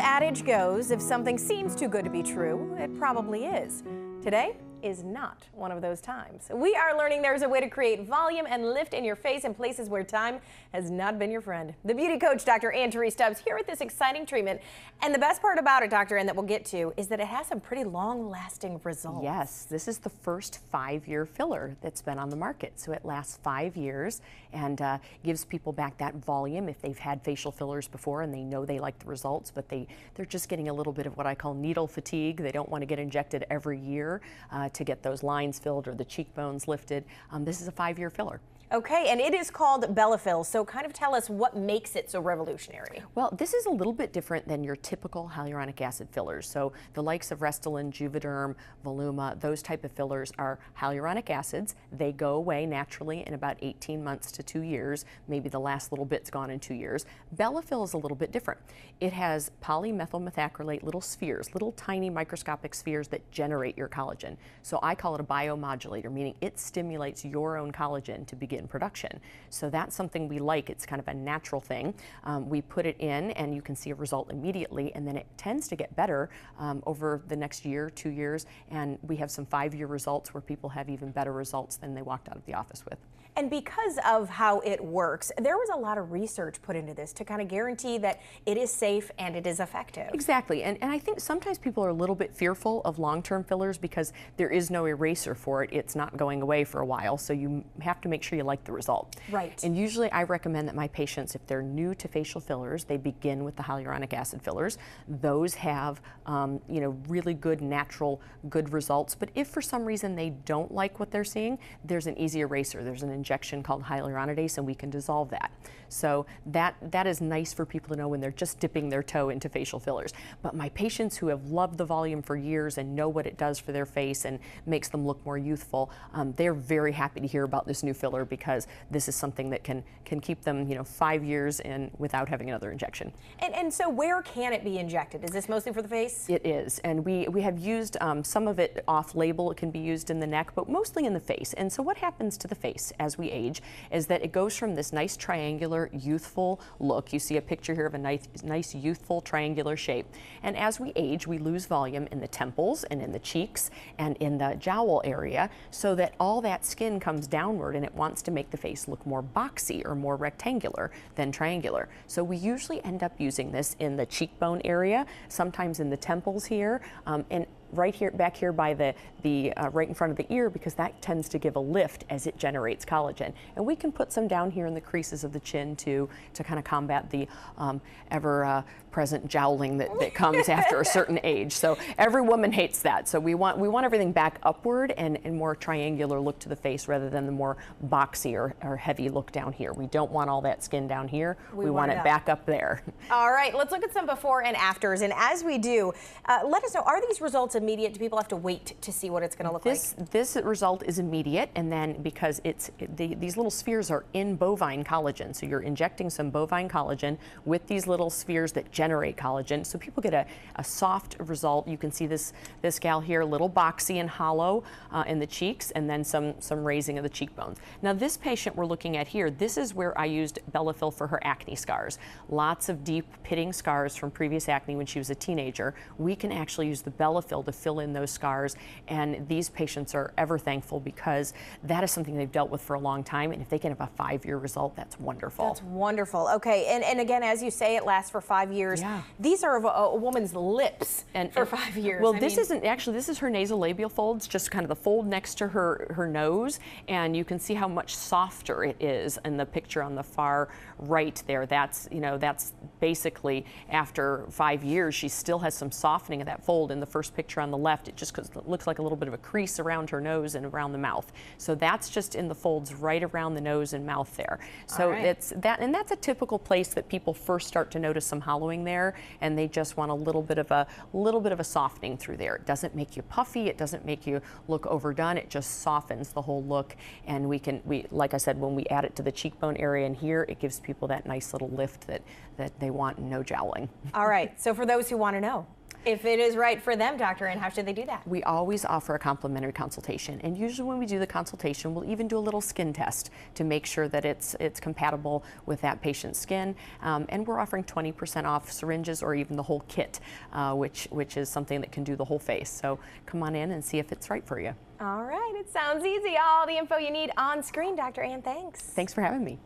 adage goes, if something seems too good to be true, it probably is. Today is not one of those times. We are learning there's a way to create volume and lift in your face in places where time has not been your friend. The beauty coach, Dr. Stubbs, here with this exciting treatment. And the best part about it, Dr. Ann, that we'll get to, is that it has some pretty long-lasting results. Yes, this is the first 5-year filler that's been on the market. So it lasts 5 years and gives people back that volume if they've had facial fillers before and they know they like the results, but they're just getting a little bit of what I call needle fatigue. They don't want to get injected every year to get those lines filled or the cheekbones lifted. This is a 5-year filler. Okay, and it is called Bellafill, so kind of tell us what makes it so revolutionary. Well, this is a little bit different than your typical hyaluronic acid fillers. So the likes of Restylane, Juvederm, Voluma, those type of fillers are hyaluronic acids. They go away naturally in about 18 months to 2 years. Maybe the last little bit's gone in 2 years. Bellafill is a little bit different. It has polymethyl methacrylate little spheres, little tiny microscopic spheres that generate your collagen. So I call it a biomodulator, meaning it stimulates your own collagen to begin production. So that's something we like. It's kind of a natural thing. We put it in and you can see a result immediately, and then it tends to get better over the next year, 2 years, and we have some 5-year results where people have even better results than they walked out of the office with. And because of how it works, there was a lot of research put into this to kind of guarantee that it is safe and it is effective. Exactly, and I think sometimes people are a little bit fearful of long-term fillers because there is no eraser for it. It's not going away for a while, so you have to make sure you like the result. Right. And usually I recommend that my patients, if they're new to facial fillers, they begin with the hyaluronic acid fillers. Those have really good natural good results, but if for some reason they don't like what they're seeing, there's an easy eraser. There's an injection called hyaluronidase, and we can dissolve that. So that is nice for people to know when they're just dipping their toe into facial fillers. But my patients who have loved the volume for years and know what it does for their face and makes them look more youthful, they're very happy to hear about this new filler because this is something that can keep them 5 years in without having another injection. And so where can it be injected? Is this mostly for the face? It is, and we have used some of it off-label. It can be used in the neck, but mostly in the face. And so what happens to the face as we age is that it goes from this nice triangular, youthful look. You see a picture here of a nice youthful triangular shape. And as we age, we lose volume in the temples and in the cheeks and in the jowl area so that all that skin comes downward and it wants to make the face look more boxy or more rectangular than triangular. So we usually end up using this in the cheekbone area, sometimes in the temples here, and right here, back here by the right in front of the ear, because that tends to give a lift as it generates collagen. And we can put some down here in the creases of the chin too, to kind of combat the ever-present jowling that comes after a certain age. So every woman hates that. So we want everything back upward and more triangular look to the face rather than the more boxy or heavy look down here. We don't want all that skin down here. We want it back up there. All right, let's look at some before and afters. And as we do, let us know, are these results immediate? Do people have to wait to see what it's going to look like? This result is immediate, and then because these little spheres are in bovine collagen, so you're injecting some bovine collagen with these little spheres that generate collagen, so people get a soft result. You can see this gal here, a little boxy and hollow in the cheeks, and then some raising of the cheekbones. Now this patient we're looking at here, this is where I used Bellafill for her acne scars. Lots of deep pitting scars from previous acne when she was a teenager. We can actually use the Bellafill to fill in those scars, and these patients are ever thankful because that is something they've dealt with for a long time, and if they can have a 5-year result, that's wonderful. That's wonderful. Okay, and again, as you say, it lasts for 5 years. Yeah. These are a woman's lips for 5 years. Well, this isn't actually, this is her nasolabial folds, just kind of the fold next to her nose, and you can see how much softer it is in the picture on the far right there. That's basically after 5 years, she still has some softening of that fold. In the first picture on the left, it just looks like a little bit of a crease around her nose and around the mouth. So that's just in the folds right around the nose and mouth there. So it's that, and that's a typical place that people first start to notice some hollowing there, and they just want a little bit of a softening through there. It doesn't make you puffy, it doesn't make you look overdone, it just softens the whole look. And we like I said, when we add it to the cheekbone area in here, it gives people that nice little lift that they want, and no jowling. All right, so for those who want to know, If it is right for them, Dr. Ann, how should they do that? We always offer a complimentary consultation, and usually when we do the consultation, we'll even do a little skin test to make sure that it's compatible with that patient's skin. And we're offering 20% off syringes or even the whole kit, which is something that can do the whole face. So come on in and see if it's right for you. All right, it sounds easy. All the info you need on screen. Dr. Ann, thanks. Thanks for having me.